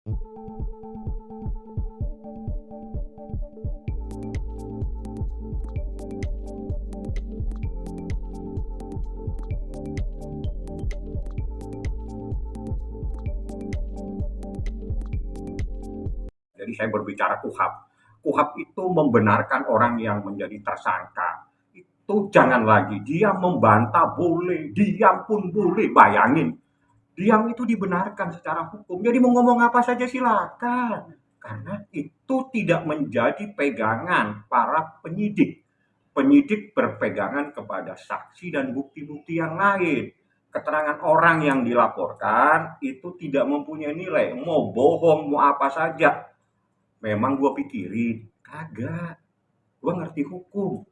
Jadi saya berbicara KUHP. KUHP itu membenarkan orang yang menjadi tersangka. Itu jangan lagi, dia membantah boleh, diam pun boleh. Bayangin, diam itu dibenarkan secara hukum. Jadi mau ngomong apa saja silakan. Karena itu tidak menjadi pegangan para penyidik. Penyidik berpegangan kepada saksi dan bukti-bukti yang lain. Keterangan orang yang dilaporkan itu tidak mempunyai nilai. Mau bohong, mau apa saja. Memang gue pikirin, kagak. Gue ngerti hukum,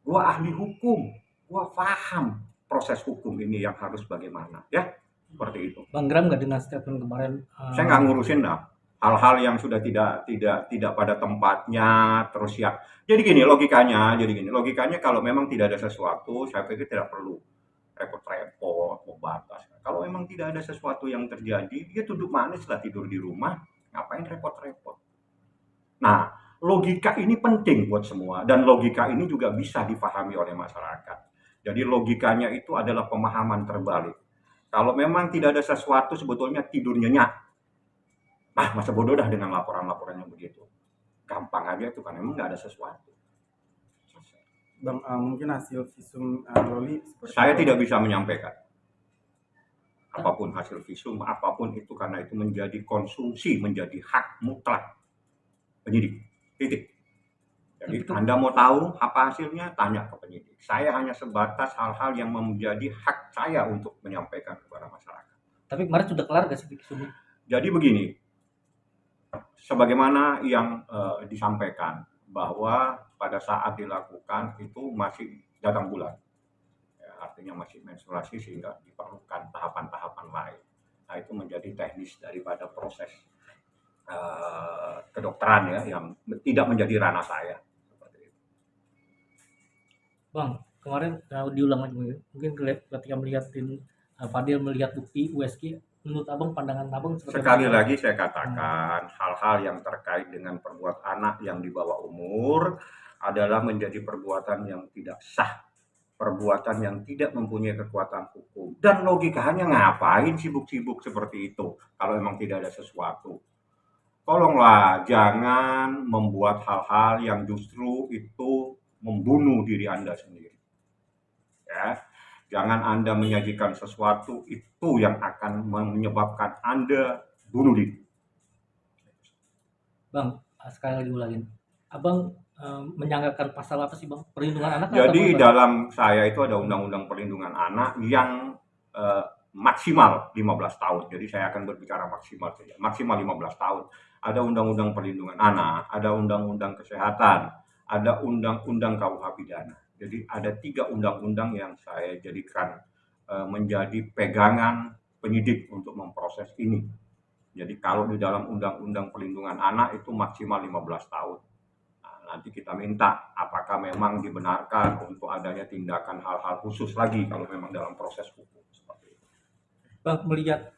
gue ahli hukum, gue paham proses hukum ini yang harus bagaimana, ya seperti itu. Bang Gram nggak dengan statement kemarin? Saya nggak ngurusin dah hal-hal yang sudah tidak pada tempatnya, terus ya. Jadi gini logikanya kalau memang tidak ada sesuatu, saya pikir tidak perlu repot-repot membatas. Kalau memang tidak ada sesuatu yang terjadi, dia duduk manis lah tidur di rumah, ngapain repot-repot. Nah, logika ini penting buat semua dan logika ini juga bisa dipahami oleh masyarakat. Jadi logikanya itu adalah pemahaman terbalik. Kalau memang tidak ada sesuatu sebetulnya tidur nyenyak. Ah, masa bodoh dah dengan laporan-laporan yang begitu. Gampang aja itu kan memang nggak ada sesuatu. Bang, mungkin hasil visum Loli Saya tidak bisa menyampaikan apapun hasil visum, apapun itu karena itu menjadi konsumsi, menjadi hak mutlak penyidik. Titik. Jadi Anda mau tahu apa hasilnya, tanya ke penyidik. Saya hanya sebatas hal-hal yang menjadi hak saya untuk menyampaikan kepada masyarakat. Tapi kemarin sudah kelar nggak sih visumnya? Jadi begini, sebagaimana yang disampaikan bahwa pada saat dilakukan itu masih datang bulan, ya, artinya masih menstruasi sehingga diperlukan tahapan-tahapan lain. Nah itu menjadi teknis daripada proses kedokteran ya yang tidak menjadi ranah saya. Bang, kemarin diulang lagi mungkin ketika melihatin Fadil melihat bukti USG, menurut abang pandangan abang sekali lagi saya katakan hal-hal yang terkait dengan perbuatan anak yang di bawah umur adalah menjadi perbuatan yang tidak sah, perbuatan yang tidak mempunyai kekuatan hukum dan logikanya ngapain sibuk-sibuk seperti itu kalau memang tidak ada sesuatu. Tolonglah jangan membuat hal-hal yang justru itu membunuh diri Anda sendiri. Ya, jangan Anda menyajikan sesuatu itu yang akan menyebabkan Anda bunuh diri. Bang, sekali lagi ulangin. Abang menyangkakan pasal apa sih bang? Perlindungan anak? Jadi dalam saya itu ada undang-undang perlindungan anak yang maksimal 15 tahun. Jadi saya akan berbicara maksimal saja. Maksimal 15 tahun. Ada undang-undang perlindungan anak, ada undang-undang kesehatan, ada undang-undang KUH pidana. Jadi ada 3 undang-undang yang saya jadikan menjadi pegangan penyidik untuk memproses ini. Jadi kalau di dalam undang-undang perlindungan anak itu maksimal 15 tahun. Nah, nanti kita minta apakah memang dibenarkan untuk adanya tindakan hal-hal khusus lagi kalau memang dalam proses hukum seperti itu. Bang, melihat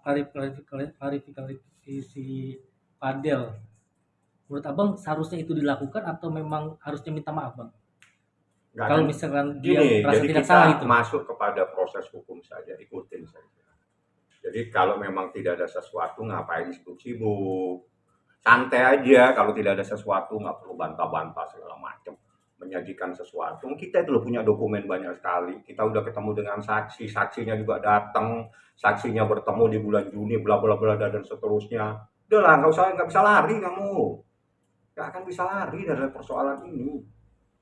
klarifikasi Fadel, menurut abang seharusnya itu dilakukan atau memang harusnya minta maaf bang? Kalau misalkan dia merasa tidak salah itu masuk kepada proses hukum saja, ikutin saja. Jadi kalau memang tidak ada sesuatu ngapain sibuk-sibuk, santai aja. Kalau tidak ada sesuatu nggak perlu bantah-bantah segala macam, menyajikan sesuatu. Kita itu punya dokumen banyak sekali, kita udah ketemu dengan saksi, saksinya juga datang, saksinya bertemu di bulan Juni bla bla bla dan seterusnya. Udah lah, nggak bisa lari kamu, nggak akan bisa lari dari persoalan ini.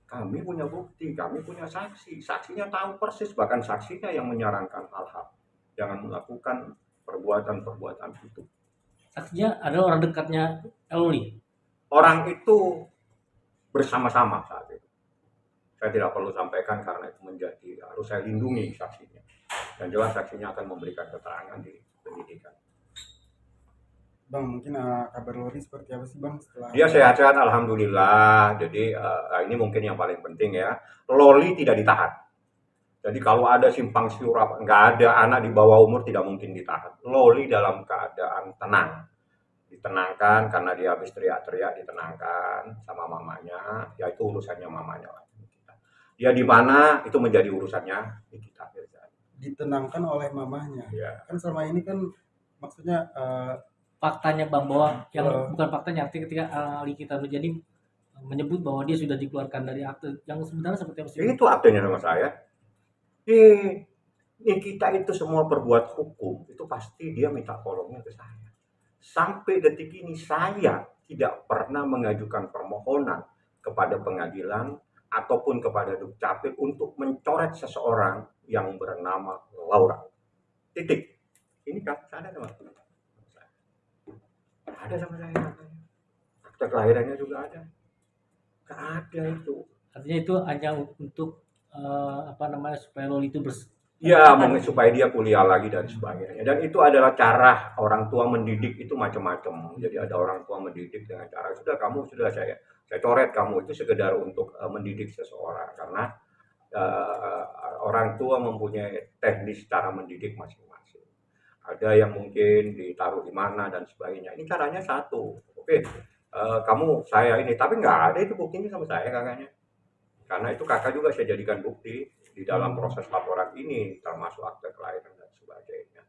Kami punya bukti, kami punya saksi, saksinya tahu persis, bahkan saksinya yang menyarankan hal-hal jangan melakukan perbuatan-perbuatan itu. Saksinya adalah orang dekatnya Loli. Orang itu bersama-sama saat itu. Saya tidak perlu sampaikan karena itu menjadi harus saya lindungi saksinya. Dan jelas saksinya akan memberikan keterangan di penyidikan. Bang, mungkin kabar Loli seperti apa sih bang setelah dia sehat-sehat alhamdulillah. Jadi ini mungkin yang paling penting ya, Loli tidak ditahan. Jadi kalau ada simpang siur nggak ada, anak di bawah umur tidak mungkin ditahan. Loli dalam keadaan tenang, ditenangkan karena dia habis teriak-teriak, ditenangkan sama mamanya, ya itu urusannya mamanya lah. Dia di mana itu menjadi urusannya kita. Ditenangkan oleh mamanya. Ya. Kan selama ini kan maksudnya Faktanya Bang, bahwa yang bukan faktanya, artinya ketika Nikita Mirzani menyebut bahwa dia sudah dikeluarkan dari akte, yang sebenarnya seperti apa sih? Itu aktenya sama saya. Nikita itu semua berbuat hukum, itu pasti dia minta tolongnya ke saya. Sampai detik ini saya tidak pernah mengajukan permohonan kepada pengadilan ataupun kepada Dukcapil untuk mencoret seseorang yang bernama Laura. Titik. Ini kan ada sama saya. Ada sama saya. Akte kelahirannya juga ada. Gak ada itu. Artinya itu hanya untuk supaya Loli itu ya, supaya dia kuliah lagi dan sebagainya. Dan itu adalah cara orang tua mendidik itu macam-macam. Jadi ada orang tua mendidik dengan cara sudah saya coret kamu, itu sekedar untuk mendidik seseorang, karena orang tua mempunyai teknis cara mendidik masing-masing. Ada yang mungkin ditaruh di mana dan sebagainya. Ini caranya satu. Oke, kamu saya ini, tapi nggak ada itu buktinya sama saya kakaknya. Karena itu kakak juga saya jadikan bukti di dalam proses laporan ini, termasuk akte kelahiran dan sebagainya.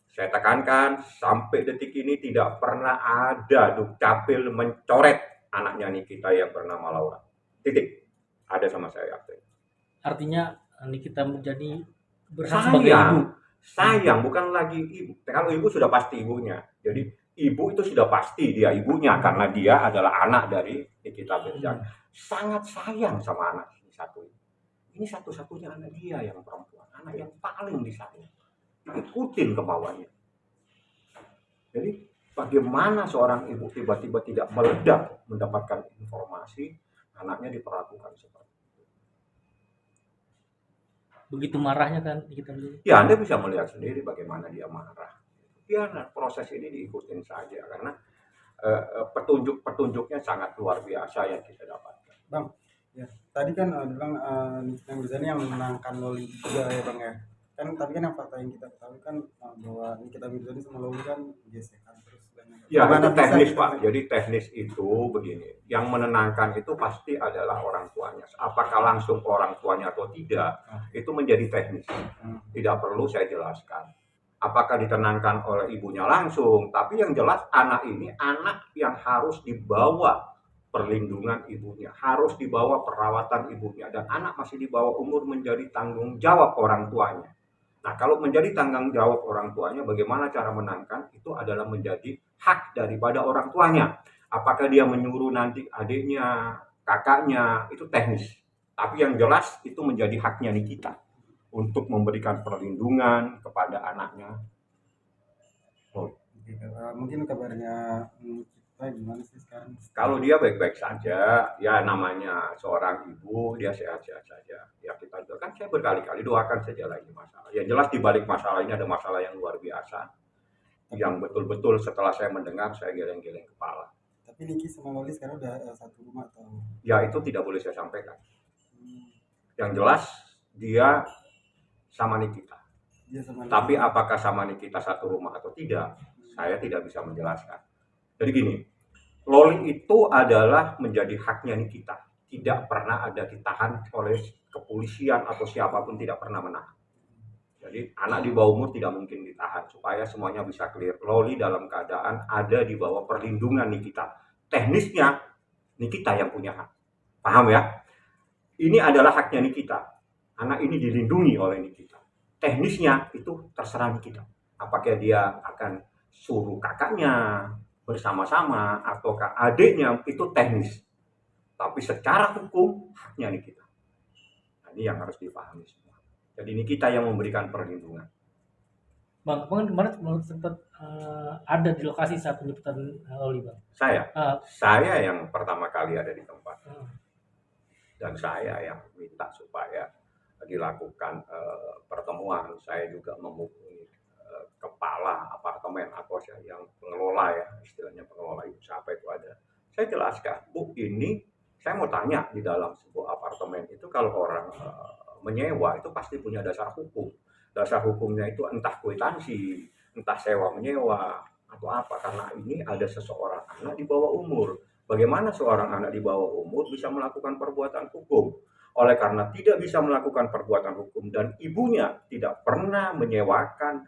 Saya tekankan sampai detik ini tidak pernah ada Dukcapil mencoret anaknya Nikita yang bernama Laura. Titik. Ada sama saya akte. Artinya Nikita Mirzani berhak sebagai ibu. Sayang, bukan lagi ibu. Kalau ibu sudah pasti ibunya. Jadi ibu itu sudah pasti dia ibunya karena dia adalah anak dari Nikita Mirzani. Sangat sayang sama anak ini satu. Ini satu-satunya anak dia yang perempuan, anak yang paling disayang. Ikutin kemauannya. Jadi bagaimana seorang ibu tiba-tiba tidak meledak mendapatkan informasi anaknya diperlakukan seperti itu. Begitu marahnya kan Nikita Mirzani. Ya, Anda bisa melihat sendiri bagaimana dia marah. Biar proses ini diikutin saja karena petunjuk-petunjuknya sangat luar biasa yang kita dapatkan. Bang, ya tadi kan bilang Nikita Mirzani yang menangkan Loli juga ya Bang ya. Kan tapi kan yang fakta yang kita ketahui kan bahwa Nikita Mirzani sama Loli kan gesekan terus. Ya, itu teknis Pak. Jadi teknis itu begini, yang menenangkan itu pasti adalah orang tuanya. Apakah langsung orang tuanya atau tidak, itu menjadi teknis. Tidak perlu saya jelaskan. Apakah ditenangkan oleh ibunya langsung, tapi yang jelas anak ini anak yang harus dibawa perlindungan ibunya, harus dibawa perawatan ibunya, dan anak masih di bawah umur menjadi tanggung jawab orang tuanya. Nah, kalau menjadi tanggung jawab orang tuanya, bagaimana cara menangkan? Itu adalah menjadi hak daripada orang tuanya. Apakah dia menyuruh nanti adiknya, kakaknya, itu teknis. Tapi yang jelas itu menjadi haknya Nikita untuk memberikan perlindungan kepada anaknya. Mungkin kabarnya Nikita gimana sih sekarang? Kalau dia baik-baik saja, ya namanya seorang ibu, dia sehat-sehat saja. Ya kita juga kan saya berkali-kali doakan saja lagi masalah. Yang jelas di balik masalah ini ada masalah yang luar biasa. Yang betul-betul setelah saya mendengar, saya geleng-geleng kepala. Tapi Niki sama Loli sekarang udah satu rumah atau? Ya itu tidak boleh saya sampaikan. Yang jelas dia sama Nikita. Tapi apakah sama Nikita satu rumah atau tidak, saya tidak bisa menjelaskan. Jadi gini, Loli itu adalah menjadi haknya Nikita. Tidak pernah ada ditahan oleh kepolisian atau siapapun, tidak pernah menahan. Jadi anak di bawah umur tidak mungkin ditahan, supaya semuanya bisa clear. Loli dalam keadaan ada di bawah perlindungan Nikita. Teknisnya Nikita yang punya hak. Paham ya? Ini adalah haknya Nikita. Anak ini dilindungi oleh Nikita. Teknisnya itu terserah Nikita. Apakah dia akan suruh kakaknya bersama-sama ataukah adiknya, itu teknis. Tapi secara hukum haknya Nikita. Nah, ini yang harus dipahami semua. Jadi Nikita yang memberikan perlindungan. Bang, kemarin sempat ada di lokasi saat penjemputan Loli, Bang. Saya yang pertama kali ada di tempat. Dan saya yang minta supaya dilakukan pertemuan. Saya juga menghubungi kepala apartemen atau yang pengelola, ya istilahnya pengelola itu siapa itu ada. Saya jelaskan, Bu, ini saya mau tanya, di dalam sebuah apartemen itu kalau orang menyewa itu pasti punya dasar hukum. Dasar hukumnya itu entah kwitansi, entah sewa menyewa, atau apa, karena ini ada seseorang anak di bawah umur. Bagaimana seorang anak di bawah umur bisa melakukan perbuatan hukum? Oleh karena tidak bisa melakukan perbuatan hukum dan ibunya tidak pernah menyewakan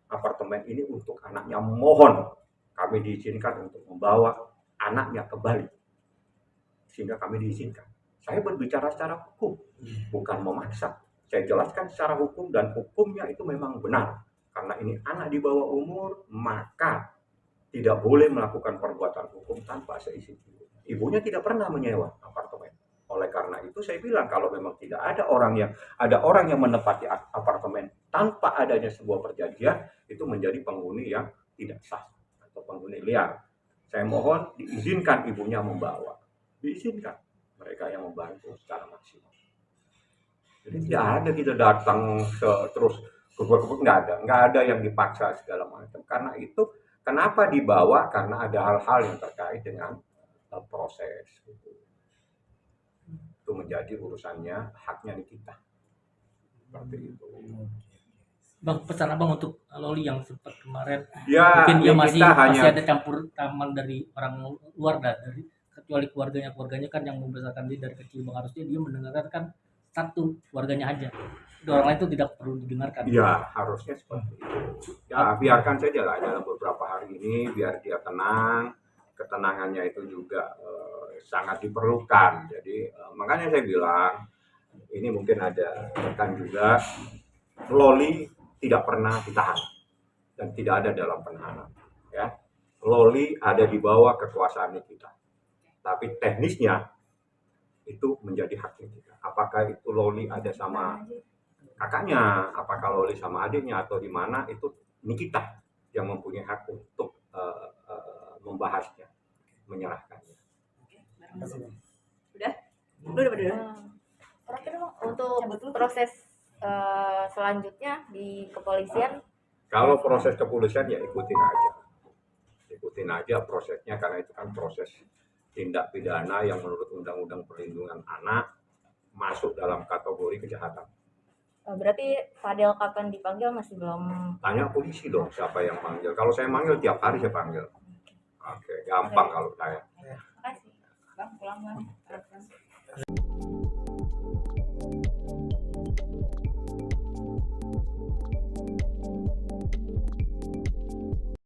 apartemen ini untuk anaknya, mohon kami diizinkan untuk membawa anaknya ke Bali. Sehingga kami diizinkan. Saya berbicara secara hukum, bukan memaksa. Saya jelaskan secara hukum dan hukumnya itu memang benar. Karena ini anak di bawah umur, maka tidak boleh melakukan perbuatan hukum tanpa seizin ibu. Ibunya tidak pernah menyewa apartemen. Oleh karena itu saya bilang kalau memang tidak ada orang yang menempati apartemen tanpa adanya sebuah perjanjian, itu menjadi penghuni yang tidak sah atau penghuni liar. Saya mohon diizinkan ibunya membawa, diizinkan mereka yang membantu secara maksimal. Jadi tidak ada kita datang terus kebut-kebut, nggak ada yang dipaksa segala macam. Karena itu kenapa dibawa? Karena ada hal-hal yang terkait dengan proses. Itu menjadi urusannya, haknya di kita. Seperti itu. Bang, pesan abang untuk Loli yang sempat kemarin, Ya, mungkin dia masih hanya ada campur tangan dari orang luar, dari kecuali keluarganya kan yang membesarkan dia dari kecil. Bang, harusnya dia mendengarkan kan satu keluarganya aja, orang lain itu tidak perlu didengarkan. Ya, harusnya seperti itu. Ya, biarkan saja lah dalam beberapa hari ini, biar dia tenang. Ketenangannya itu juga sangat diperlukan. Jadi makanya saya bilang, ini mungkin ada rekan juga, Loli tidak pernah ditahan dan tidak ada dalam penahanan. Ya, Loli ada di bawah kekuasaan kita. Tapi teknisnya itu menjadi haknya kita. Apakah itu Loli ada sama kakaknya, apakah Loli sama adiknya atau di mana, itu ini kita yang mempunyai hak untuk membahasnya, menyerahkannya. Udah berdua. Terakhir Bang, untuk proses selanjutnya di kepolisian. Kalau proses kepolisian ya ikutin aja prosesnya, karena itu kan proses tindak pidana yang menurut Undang-Undang Perlindungan Anak masuk dalam kategori kejahatan. Berarti Fadel kapan dipanggil masih belum? Tanya polisi dong siapa yang panggil. Kalau saya manggil tiap hari saya panggil. Oke, gampang kalau saya. Makasih. Bang, pulang Bang.